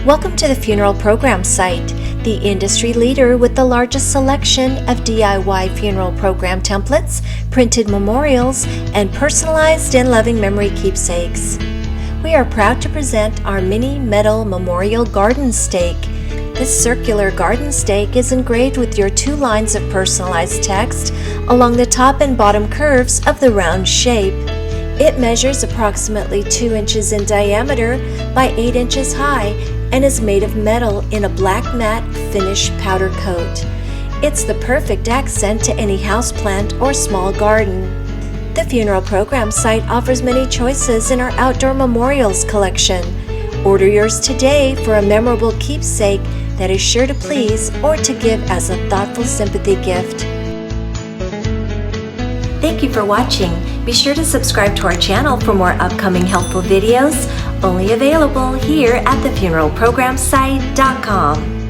Welcome to the Funeral Program site, the industry leader with the largest selection of DIY funeral program templates, printed memorials, and personalized and loving memory keepsakes. We are proud to present our mini metal memorial garden stake. This circular garden stake is engraved with your 2 lines of personalized text along the top and bottom curves of the round shape. It measures approximately 2 inches in diameter by 8 inches high and is made of metal in a black matte finish powder coat. It's the perfect accent to any houseplant or small garden. The Funeral Program site offers many choices in our outdoor memorials collection. Order yours today for a memorable keepsake that is sure to please or to give as a thoughtful sympathy gift. Thank you for watching. Be sure to subscribe to our channel for more upcoming helpful videos, only available here at thefuneralprogramsite.com.